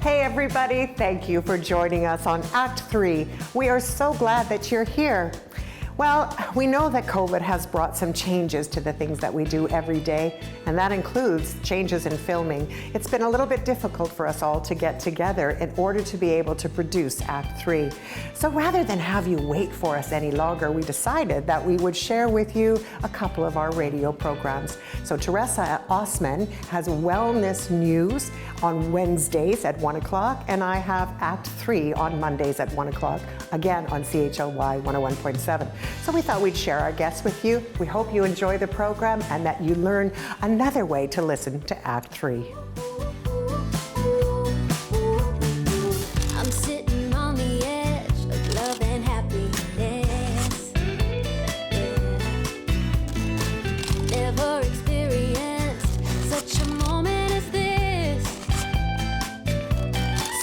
Hey everybody, thank you for joining us on Act 3. We are so glad that you're here. Well, we know that COVID has brought some changes to the things that we do every day, and that includes changes in filming. It's been a little bit difficult for us all to get together in order to be able to produce Act 3. So rather than have you wait for us any longer, we decided that we would share with you a couple of our radio programs. So Teresa Osman has wellness news on Wednesdays at 1 o'clock, and I have Act 3 on Mondays at 1 o'clock, again on CHLY 101.7. So we thought we'd share our guests with you. We hope you enjoy the program and that you learn another way to listen to Act 3. I'm sitting on the edge of love and happiness. Never experienced such a moment as this.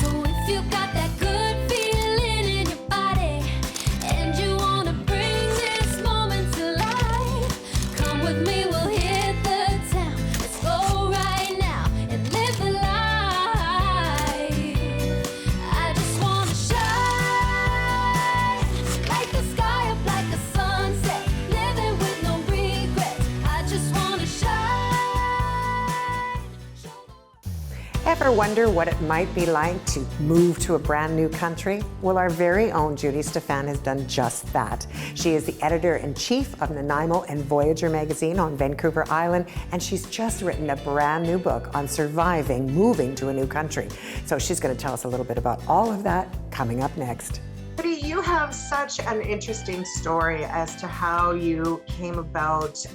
So if you got that good feeling in your body and you wanna bring this moment to life, come with me, we'll hit the town. Let's go right now and live the life. I just wanna shine like the sky up like a sunset, living with no regrets. I just wanna shine. Ever wonder what it might be like to move to a brand new country? Well, our very own Judy Stefan has done just that. She is the editor-in-chief of Nanaimo and Voyager magazine on Vancouver Island, and she's just written a brand new book on surviving moving to a new country. So she's going to tell us a little bit about all of that coming up next. Judy, you have such an interesting story as to how you came about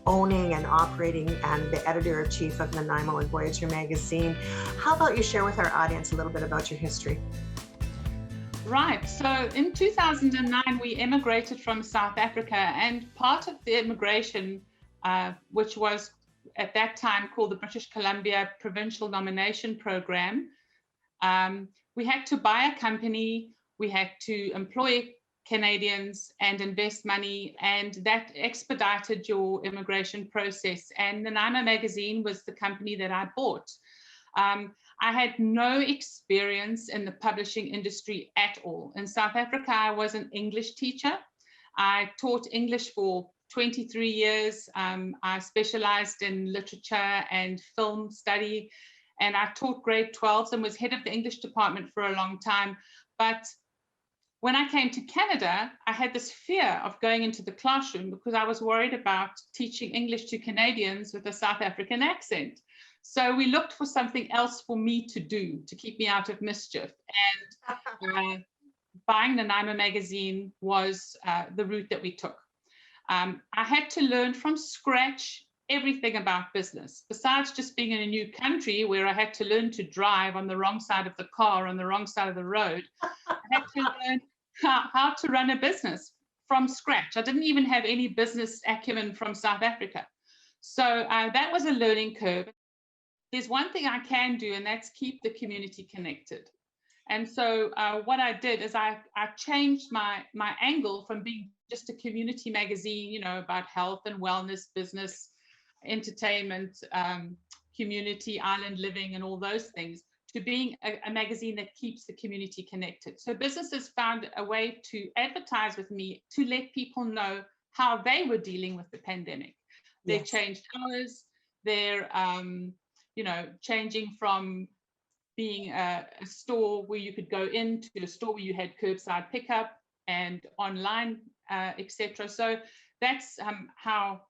owning and operating and the editor-in-chief of Nanaimo and Voyager magazine. How about you share with our audience a little bit about your history? Right. So in 2009, we immigrated from South Africa, and part of the immigration, which was at that time called the British Columbia Provincial Nomination Program, we had to buy a company, we had to employ Canadians and invest money, and that expedited your immigration process. And Nanaimo magazine was the company that I bought. I had no experience in the publishing industry at all. In South Africa, I was an English teacher. I taught English for 23 years. I specialized in literature and film study, and I taught grade 12s and was head of the English department for a long time. But when I came to Canada, I had this fear of going into the classroom because I was worried about teaching English to Canadians with a South African accent. So we looked for something else for me to do to keep me out of mischief. And buying Nanaimo magazine was the route that we took. I had to learn from scratch everything about business. Besides just being in a new country where I had to learn to drive on the wrong side of the car, on the wrong side of the road, I had to learn how to run a business from scratch. I didn't even have any business acumen from South Africa. So that was a learning curve. There's one thing I can do, and that's keep the community connected. And so what I did is I changed my angle from being just a community magazine, you know, about health and wellness, business, entertainment, community, island living, and all those things, to being a magazine that keeps the community connected. So businesses found a way to advertise with me to let people know how they were dealing with the pandemic. They Yes. changed hours. They're changing from being a store where you could go into a store where you had curbside pickup and online, etc. So that's how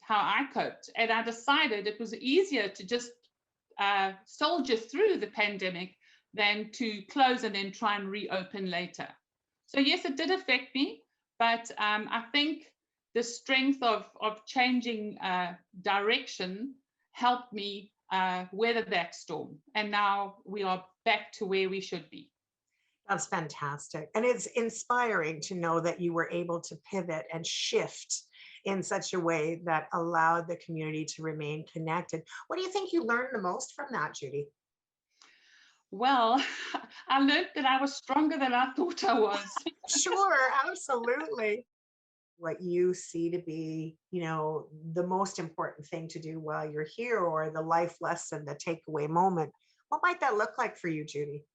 I coped. And I decided it was easier to just soldier through the pandemic than to close and then try and reopen later. So yes, it did affect me, but I think the strength of changing direction helped me weather that storm. And now we are back to where we should be. That's fantastic. And it's inspiring to know that you were able to pivot and shift in such a way that allowed the community to remain connected. What do you think you learned the most from that, Judy? Well, I learned that I was stronger than I thought I was. Sure, absolutely. What you see to be, the most important thing to do while you're here, or the life lesson, the takeaway moment. What might that look like for you, Judy?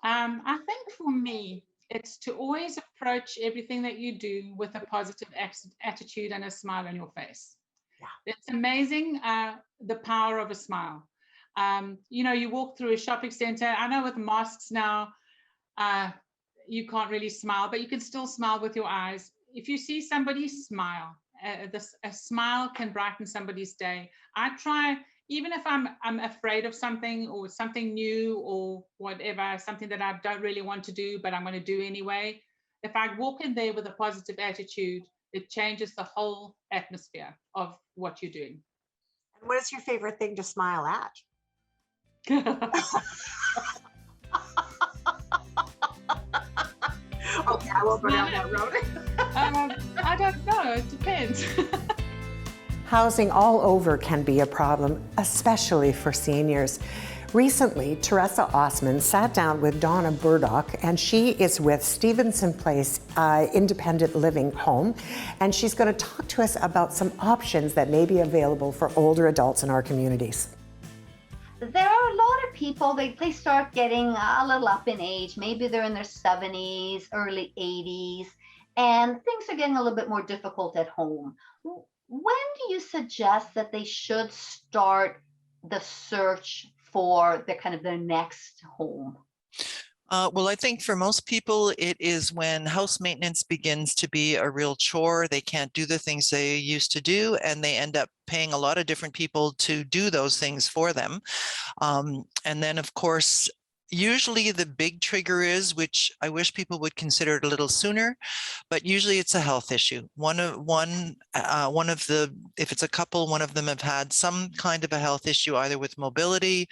I think for me, it's to always approach everything that you do with a positive attitude and a smile on your face. Yeah. It's amazing the power of a smile. You walk through a shopping center. I know with masks now, you can't really smile, but you can still smile with your eyes. If you see somebody smile, a smile can brighten somebody's day. I try, even if I'm afraid of something or something new or whatever, something that I don't really want to do, but I'm going to do anyway. If I walk in there with a positive attitude, it changes the whole atmosphere of what you're doing. And what is your favorite thing to smile at? Okay, I won't go down that road. I don't know. It depends. Housing all over can be a problem, especially for seniors. Recently, Teresa Osman sat down with Donna Burdock, and she is with Stevenson Place Independent Living Home, and she's going to talk to us about some options that may be available for older adults in our communities. There are a lot of people, they start getting a little up in age. Maybe they're in their 70s, early 80s, and things are getting a little bit more difficult at home. When do you suggest that they should start the search for their next home? Well, I think for most people, it is when house maintenance begins to be a real chore. They can't do the things they used to do, and they end up paying a lot of different people to do those things for them. And then, of course, usually the big trigger is, which I wish people would consider it a little sooner, but usually it's a health issue. If it's a couple, one of them have had some kind of a health issue, either with mobility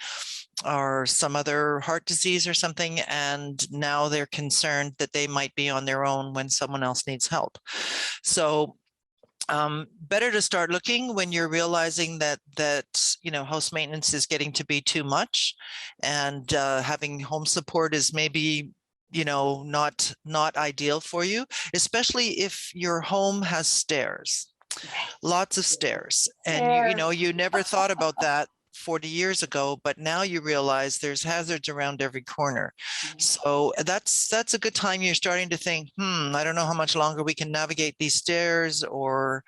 or some other heart disease or something, and now they're concerned that they might be on their own when someone else needs help. So better to start looking when you're realizing that house maintenance is getting to be too much, and having home support is maybe not ideal for you, especially if your home has stairs, lots of stairs, and you never thought about that 40 years ago, but now you realize there's hazards around every corner. So that's a good time. You're starting to think, I don't know how much longer we can navigate these stairs, or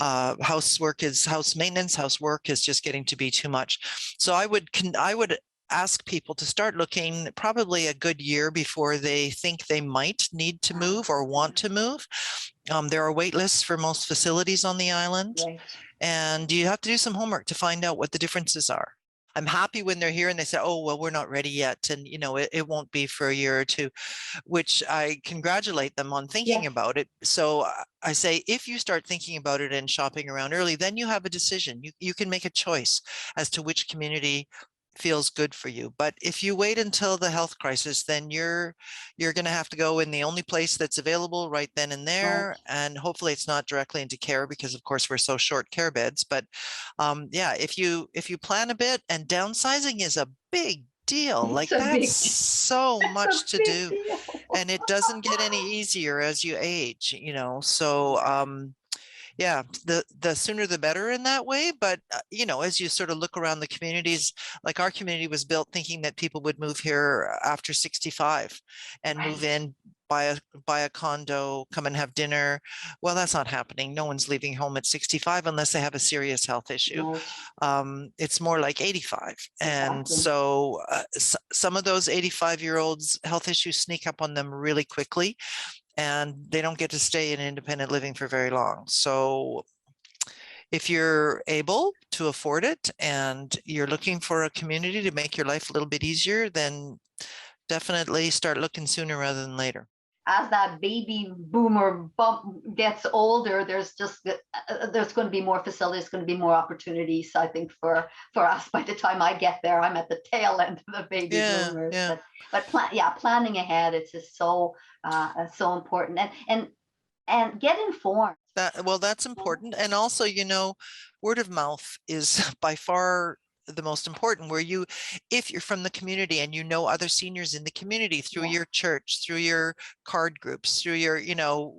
house work is just getting to be too much. So I would ask people to start looking probably a good year before they think they might need to move or want to move. There are wait lists for most facilities on the island. Right. And you have to do some homework to find out what the differences are. I'm happy when they're here and they say, oh, well, we're not ready yet. And, it won't be for a year or two, which I congratulate them on thinking about it. So I say, if you start thinking about it and shopping around early, then you have a decision. You can make a choice as to which community feels good for you. But if you wait until the health crisis, then you're going to have to go in the only place that's available right then and there. Right. And hopefully it's not directly into care, because of course we're so short care beds. But if you plan a bit, and downsizing is a big deal. So much to do. And it doesn't get any easier as you age, so the sooner the better in that way. But as you sort of look around the communities, like our community was built thinking that people would move here after 65 and move in, buy a condo, come and have dinner. Well, that's not happening. No one's leaving home at 65 unless they have a serious health issue. It's more like 85. And so some of those 85-year-olds' health issues sneak up on them really quickly, and they don't get to stay in independent living for very long. So if you're able to afford it and you're looking for a community to make your life a little bit easier, then definitely start looking sooner rather than later. As that baby boomer bump gets older, there's going to be more facilities, going to be more opportunities. I think for us, by the time I get there, I'm at the tail end of the baby boomers. Yeah. But planning ahead, it's just so important, and get informed. That's important. And also, word of mouth is by far the most important, where if you're from the community and other seniors in the community through your church, through your card groups, through your,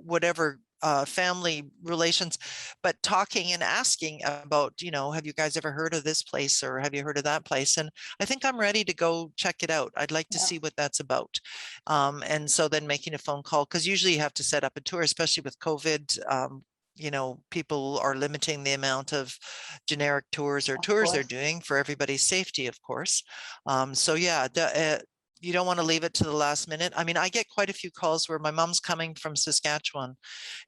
whatever family relations, but talking and asking about, have you guys ever heard of this place, or have you heard of that place? And I think I'm ready to go check it out. I'd like to see what that's about. And so then making a phone call, because usually you have to set up a tour, especially with COVID. People are limiting the amount of generic tours or tours they're doing for everybody's safety, of course. So yeah, you don't want to leave it to the last minute. I mean, I get quite a few calls where my mom's coming from Saskatchewan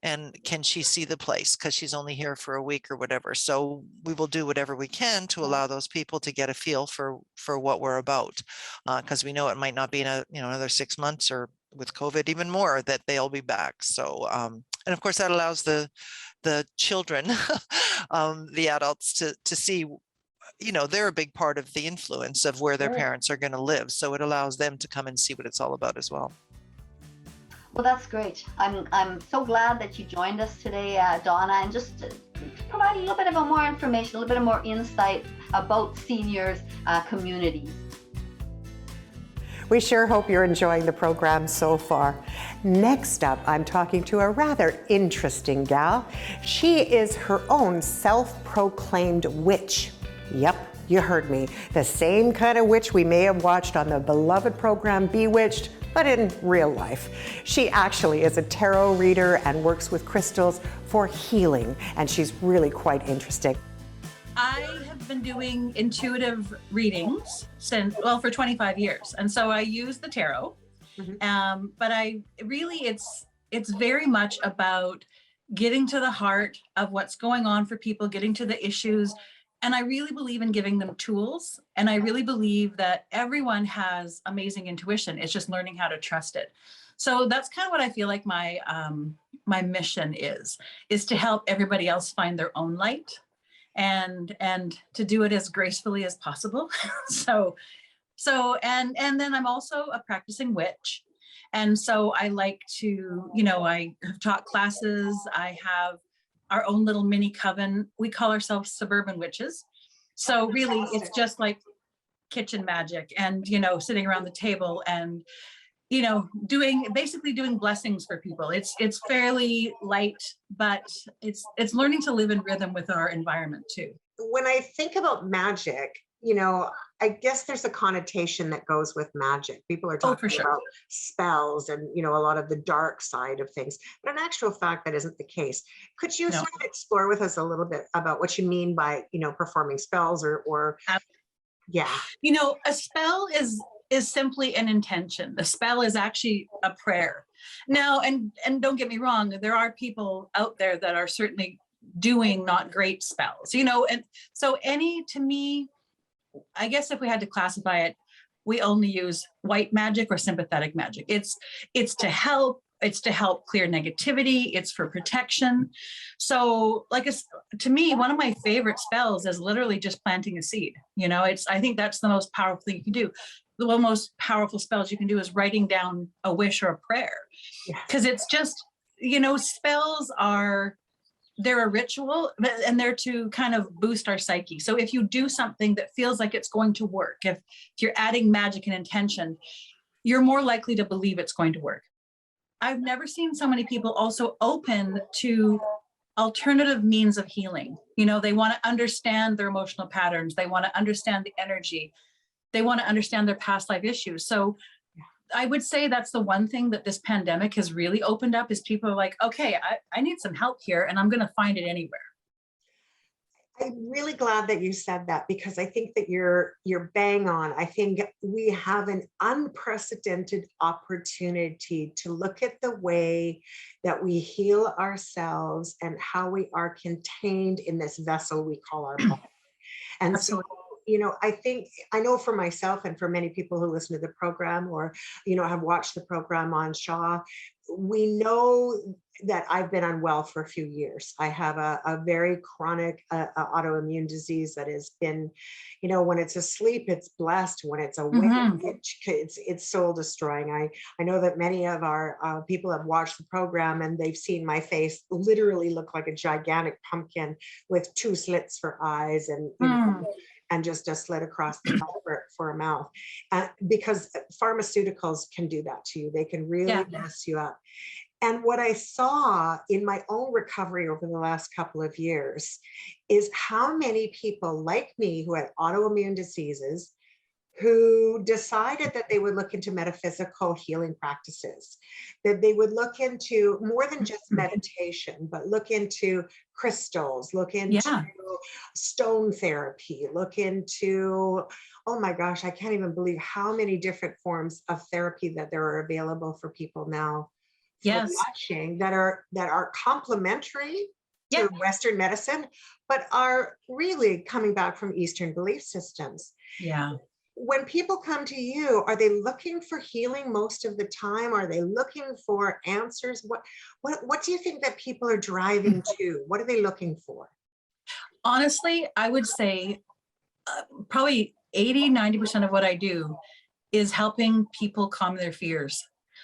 and can she see the place because she's only here for a week or whatever. So we will do whatever we can to allow those people to get a feel for what we're about, because we know it might not be in another 6 months, or with COVID even more, that they'll be back. So and of course that allows the children, the adults to see, they're a big part of the influence of where their parents are going to live. So it allows them to come and see what it's all about as well. Well, that's great. I'm so glad that you joined us today, Donna, and just to provide a little bit of more information, a little bit of more insight about seniors communities. We sure hope you're enjoying the program so far. Next up, I'm talking to a rather interesting gal. She is her own self-proclaimed witch. Yep, you heard me. The same kind of witch we may have watched on the beloved program Bewitched, but in real life. She actually is a tarot reader and works with crystals for healing, and she's really quite interesting. I have been doing intuitive readings for 25 years. And so I use the tarot, but it's very much about getting to the heart of what's going on for people, getting to the issues. And I really believe in giving them tools. And I really believe that everyone has amazing intuition. It's just learning how to trust it. So that's kind of what I feel like my mission is to help everybody else find their own light and to do it as gracefully as possible. And then I'm also a practicing witch. And so I like to, I have taught classes. I have our own little mini coven. We call ourselves suburban witches. So really it's just like kitchen magic and, sitting around the table and, doing blessings for people. It's fairly light, but it's learning to live in rhythm with our environment too. When I think about magic, I guess there's a connotation that goes with magic. People are talking about spells and, a lot of the dark side of things, but in actual fact, that isn't the case. Could you sort of explore with us a little bit about what you mean by, performing spells or yeah. A spell is simply an intention. The spell is actually a prayer. Now, and don't get me wrong, there are people out there that are certainly doing not great spells, and so to me, I guess if we had to classify it, we only use white magic or sympathetic magic. It's to help clear negativity. It's for protection. So to me, one of my favorite spells is literally just planting a seed. I think that's the most powerful thing you can do. The one most powerful spells you can do is writing down a wish or a prayer. Because it's just, spells they're a ritual and they're to kind of boost our psyche. So if you do something that feels like it's going to work, if you're adding magic and intention, you're more likely to believe it's going to work. I've never seen so many people also open to alternative means of healing. They want to understand their emotional patterns. They want to understand the energy. They want to understand their past life issues. So I would say that's the one thing that this pandemic has really opened up is people are like, okay, I need some help here and I'm going to find it anywhere. I'm really glad that you said that because I think that you're bang on. I think we have an unprecedented opportunity to look at the way that we heal ourselves and how we are contained in this vessel we call our body. And so I know for myself and for many people who listen to the program or, have watched the program on CHLY, we know that I've been unwell for a few years. I have a very chronic autoimmune disease that has been, when it's asleep, it's blessed. When it's awake, it's soul destroying. I know that many of our people have watched the program and they've seen my face literally look like a gigantic pumpkin with 2 slits for eyes and, and just a slit across the mouth for a mouth. Because pharmaceuticals can do that to you. They can really mess you up. And what I saw in my own recovery over the last couple of years is how many people like me who had autoimmune diseases who decided that they would look into metaphysical healing practices, that they would look into more than just meditation, but look into crystals, look into stone therapy, look into, oh my gosh, I can't even believe how many different forms of therapy that there are available for people now for watching that are complementary to Western medicine, but are really coming back from Eastern belief systems. Yeah. When people come to you, are they looking for healing most of the time? Are they looking for answers? What do you think that people are driving to? What are they looking for? Honestly, I would say probably 80-90% of what I do is helping people calm their fears.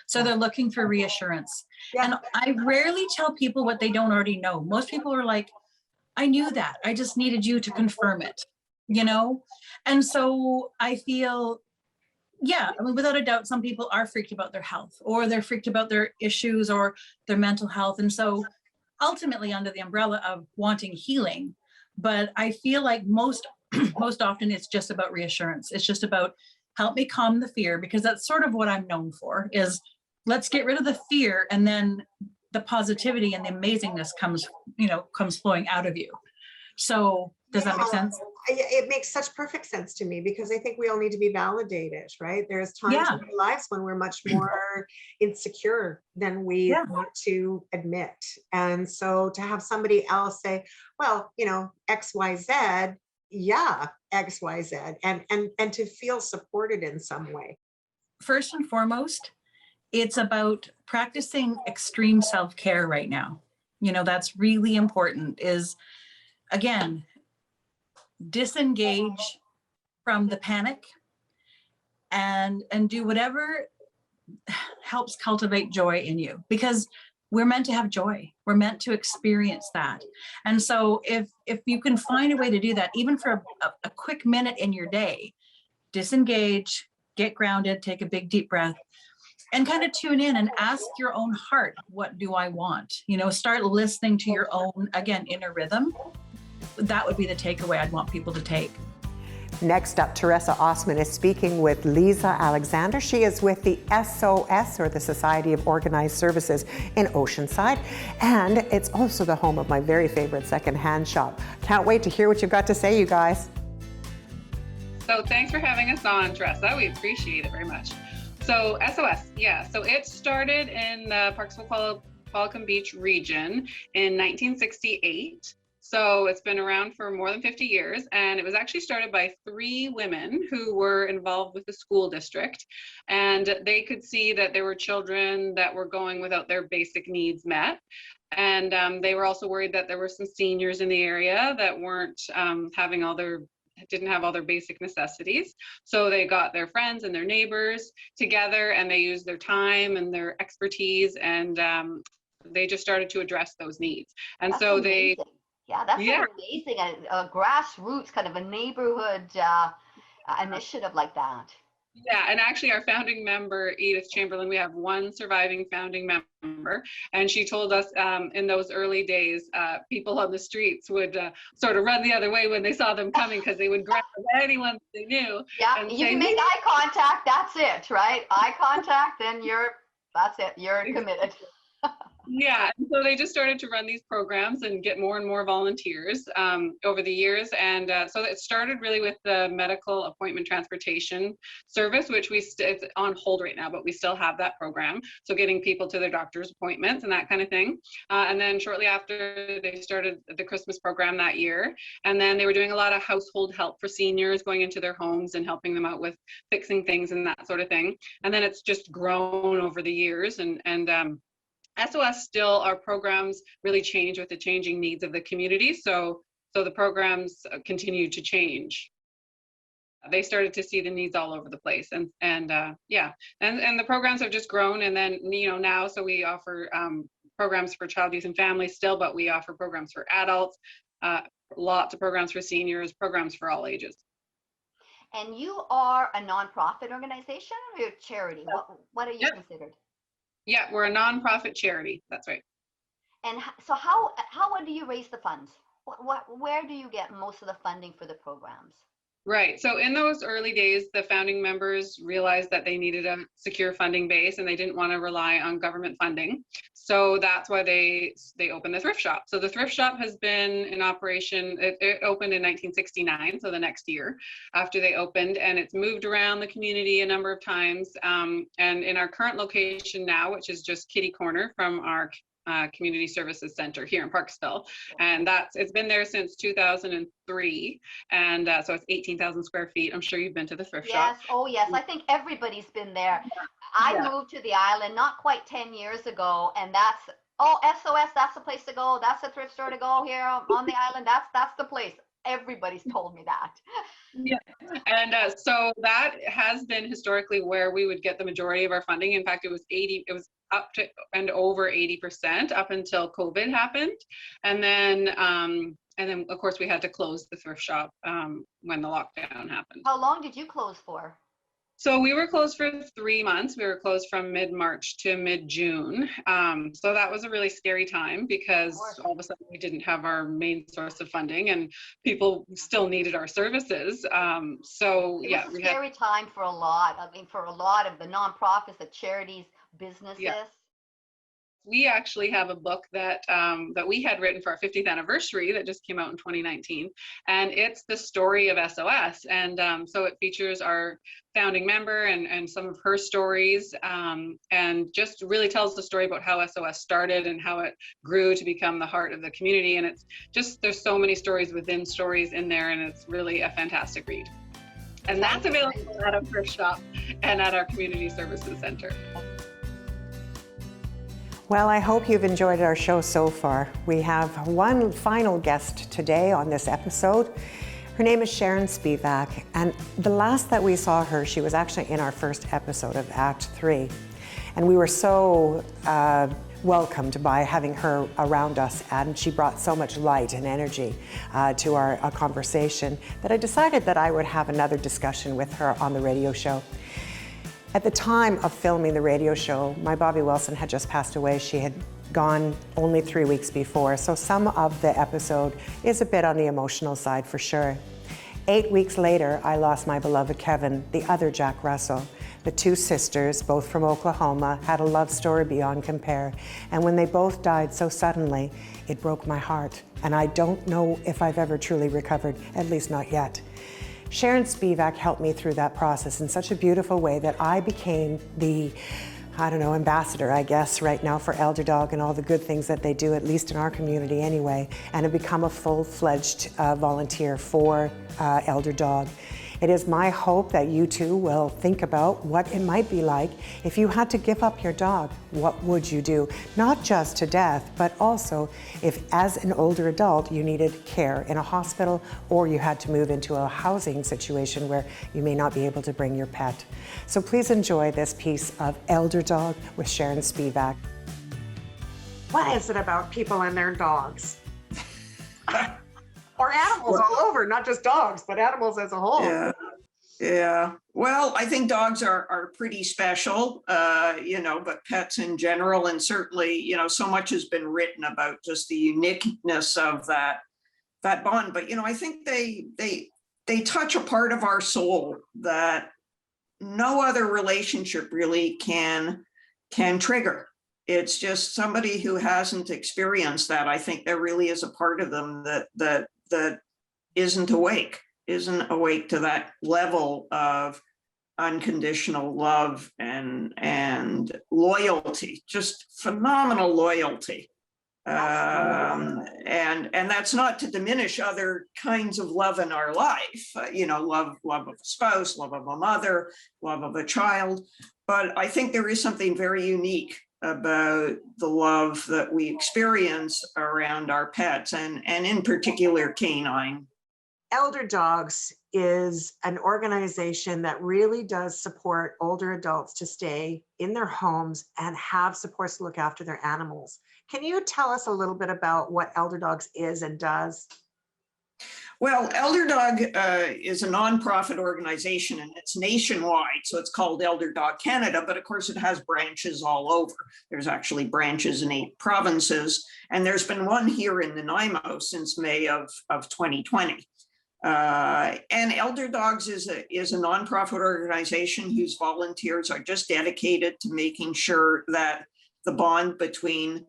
So they're looking for reassurance. And I rarely tell people what they don't already know. Most people are like, I knew that. I just needed you to confirm it, you know? And so I feel, I mean, without a doubt, some people are freaked about their health, or they're freaked about their issues or their mental health. And so ultimately under the umbrella of wanting healing, but I feel like most often it's just about reassurance. It's just about help me calm the fear, because that's sort of what I'm known for, is let's get rid of the fear, and then the positivity and the amazingness comes flowing out of you. So does that make sense? It makes such perfect sense to me, because I think we all need to be validated, right? There's times in our lives when we're much more insecure than we want to admit. And so to have somebody else say, well, XYZ, XYZ, and to feel supported in some way. First and foremost, it's about practicing extreme self-care right now. That's really important, is, again, disengage from the panic and do whatever helps cultivate joy in you, because we're meant to have joy. We're meant to experience that. And so if you can find a way to do that, even for a quick minute in your day, disengage, get grounded, take a big deep breath, and kind of tune in and ask your own heart, what do I want? Start listening to your own, again, inner rhythm. That would be the takeaway I'd want people to take. Next up, Teresa Osman is speaking with Lisa Alexander. She is with the SOS, or the Society of Organized Services in Oceanside. And it's also the home of my very favorite secondhand shop. Can't wait to hear what you've got to say, you guys. So thanks for having us on, Teresa. We appreciate it very much. So SOS, so it started in the Parksville Pelican Beach region in 1968. So it's been around for more than 50 years, and it was actually started by 3 women who were involved with the school district, and they could see that there were children that were going without their basic needs met. And they were also worried that there were some seniors in the area that weren't didn't have all their basic necessities. So they got their friends and their neighbors together, and they used their time and their expertise, and they just started to address those needs. And that's so amazing. That's amazing. A grassroots kind of a neighborhood initiative like that. Yeah, and actually our founding member, Edith Chamberlain, we have one surviving founding member, and she told us in those early days, people on the streets would sort of run the other way when they saw them coming, because they would grab anyone they knew. Yeah, you can make eye contact, that's it, right? Eye contact, then that's it, you're committed. Yeah, and so they just started to run these programs and get more and more volunteers over the years. And so it started really with the medical appointment transportation service, which it's on hold right now, but we still have that program. So getting people to their doctor's appointments and that kind of thing. And then shortly after, they started the Christmas program that year. And then they were doing a lot of household help for seniors, going into their homes and helping them out with fixing things and that sort of thing. And then it's just grown over the years, and SOS still, our programs really change with the changing needs of the community. So the programs continue to change. They started to see the needs all over the place, and the programs have just grown. And then now, so we offer programs for child, youth, and family still, but we offer programs for adults, lots of programs for seniors, programs for all ages. And you are a nonprofit organization or a charity? What are you considered? Yeah, we're a nonprofit charity. That's right. And so how do you raise the funds? Where do you get most of the funding for the programs? Right. So in those early days, the founding members realized that they needed a secure funding base and they didn't want to rely on government funding. So that's why they opened the thrift shop. So the thrift shop has been in operation. It opened in 1969, so the next year after they opened, and it's moved around the community a number of times. And in our current location now, which is just kitty corner from our Community Services Center here in Parksville, and it's been there since 2003, and so it's 18,000 square feet. I'm sure you've been to the thrift shop. Yes, oh yes, I think everybody's been there. I moved to the island not quite 10 years ago, and that's SOS, that's the place to go. That's the thrift store to go here on the island. That's the place. Everybody's told me that. Yeah, and so that has been historically where we would get the majority of our funding. In fact, it was up to and over 80% up until COVID happened, and then of course we had to close the thrift shop when the lockdown happened. How long did you close for? So we were closed for 3 months. We were closed from mid-March to mid-June. So that was a really scary time because all of a sudden we didn't have our main source of funding and people still needed our services. So it yeah, was a scary time for a lot. I mean, for a lot of the nonprofits, the charities, businesses. Yeah. We actually have a book that we had written for our 50th anniversary that just came out in 2019, and it's the story of SOS. And so it features our founding member and some of her stories, and just really tells the story about how SOS started and how it grew to become the heart of the community. And it's just, there's so many stories within stories in there, and it's really a fantastic read. And that's available at our thrift shop and at our Community Services Center. Well, I hope you've enjoyed our show so far. We have one final guest today on this episode. Her name is Sharon Spivak, and the last that we saw her, she was actually in our first episode of Act 3. And we were so welcomed by having her around us, and she brought so much light and energy to our conversation that I decided that I would have another discussion with her on the radio show. At the time of filming the radio show, my Bobby Wilson had just passed away. She had gone only 3 weeks before, so some of the episode is a bit on the emotional side for sure. 8 weeks later, I lost my beloved Kevin, the other Jack Russell. The two sisters, both from Oklahoma, had a love story beyond compare, and when they both died so suddenly, it broke my heart, and I don't know if I've ever truly recovered, at least not yet. Sharon Spivak helped me through that process in such a beautiful way that I became the, ambassador, I guess, right now for Elder Dog and all the good things that they do, at least in our community anyway, and have become a full-fledged volunteer for Elder Dog. It is my hope that you too will think about what it might be like if you had to give up your dog. What would you do? Not just to death, but also if as an older adult you needed care in a hospital or you had to move into a housing situation where you may not be able to bring your pet. So please enjoy this piece of Elder Dog with Sharon Spivak. What is it about people and their dogs? Or animals all over, not just dogs, but animals as a whole. Yeah. Well, I think dogs are pretty special, but pets in general, and certainly, so much has been written about just the uniqueness of that bond. But I think they touch a part of our soul that no other relationship really can trigger. It's just somebody who hasn't experienced that. I think there really is a part of them that isn't awake to that level of unconditional love and loyalty, just phenomenal loyalty. And that's not to diminish other kinds of love in our life, love of a spouse, love of a mother, love of a child. But I think there is something very unique about the love that we experience around our pets and in particular canine. Elder Dogs is an organization that really does support older adults to stay in their homes and have supports to look after their animals. Can you tell us a little bit about what Elder Dogs is and does? Well, Elder Dog is a nonprofit organization and it's nationwide. So it's called Elder Dog Canada, but of course it has branches all over. There's actually branches in 8 provinces. And there's been one here in Nanaimo since May of 2020. And Elder Dogs is a nonprofit organization whose volunteers are just dedicated to making sure that the bond between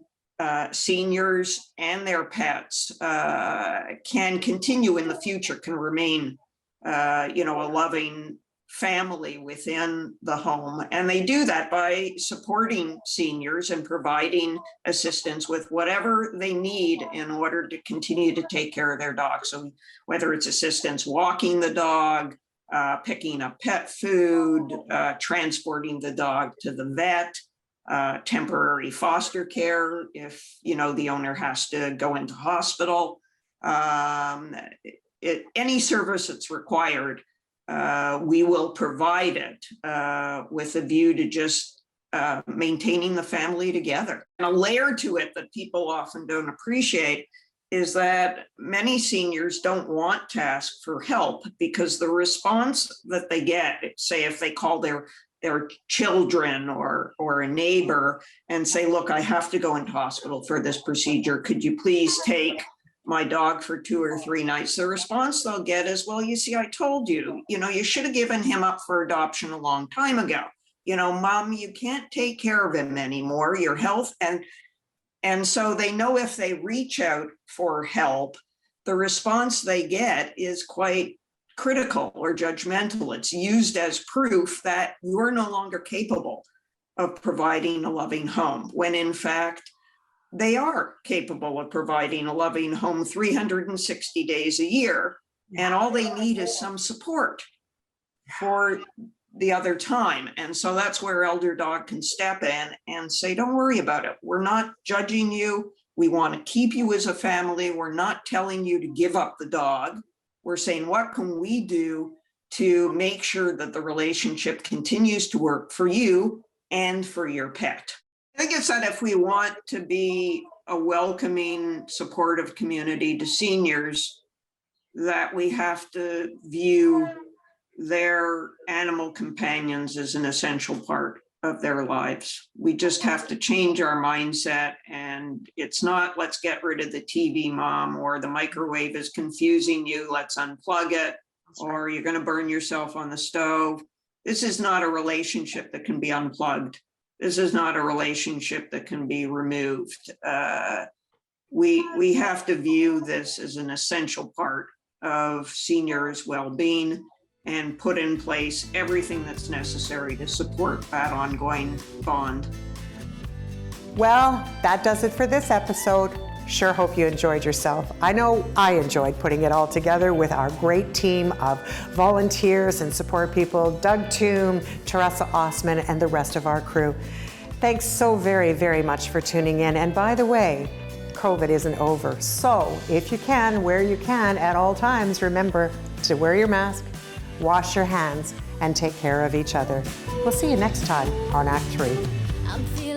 seniors and their pets can continue in the future, can remain, a loving family within the home. And they do that by supporting seniors and providing assistance with whatever they need in order to continue to take care of their dog. So whether it's assistance walking the dog, picking up pet food, transporting the dog to the vet, temporary foster care if the owner has to go into hospital, any service that's required, we will provide it with a view to just maintaining the family together. And a layer to it that people often don't appreciate is that many seniors don't want to ask for help because the response that they get, say if they call their children or a neighbor and say, look, I have to go into hospital for this procedure. Could you please take my dog for 2 or 3 nights? The response they'll get is, well, you see, I told you, you should have given him up for adoption a long time ago. Mom, you can't take care of him anymore, your health. And so they know if they reach out for help, the response they get is quite critical or judgmental. It's used as proof that you're no longer capable of providing a loving home, when in fact, they are capable of providing a loving home 360 days a year. And all they need is some support for the other time. And so that's where Elder Dog can step in and say, don't worry about it. We're not judging you. We want to keep you as a family. We're not telling you to give up the dog. We're saying, what can we do to make sure that the relationship continues to work for you and for your pet? I think it's that if we want to be a welcoming, supportive community to seniors, that we have to view their animal companions as an essential part of their lives. We just have to change our mindset, and it's not, let's get rid of the TV, Mom, or the microwave is confusing you, let's unplug it, or you're going to burn yourself on the stove. This is not a relationship that can be unplugged. This is not a relationship that can be removed. We have to view this as an essential part of seniors' well-being and put in place everything that's necessary to support that ongoing bond. Well, that does it for this episode. Sure hope you enjoyed yourself. I know I enjoyed putting it all together with our great team of volunteers and support people, Doug Toom, Teresa Osman, and the rest of our crew. Thanks so very, very much for tuning in. And by the way, COVID isn't over. So if you can, where you can at all times, remember to wear your mask, wash your hands, and take care of each other. We'll see you next time on Act 3. I'm feeling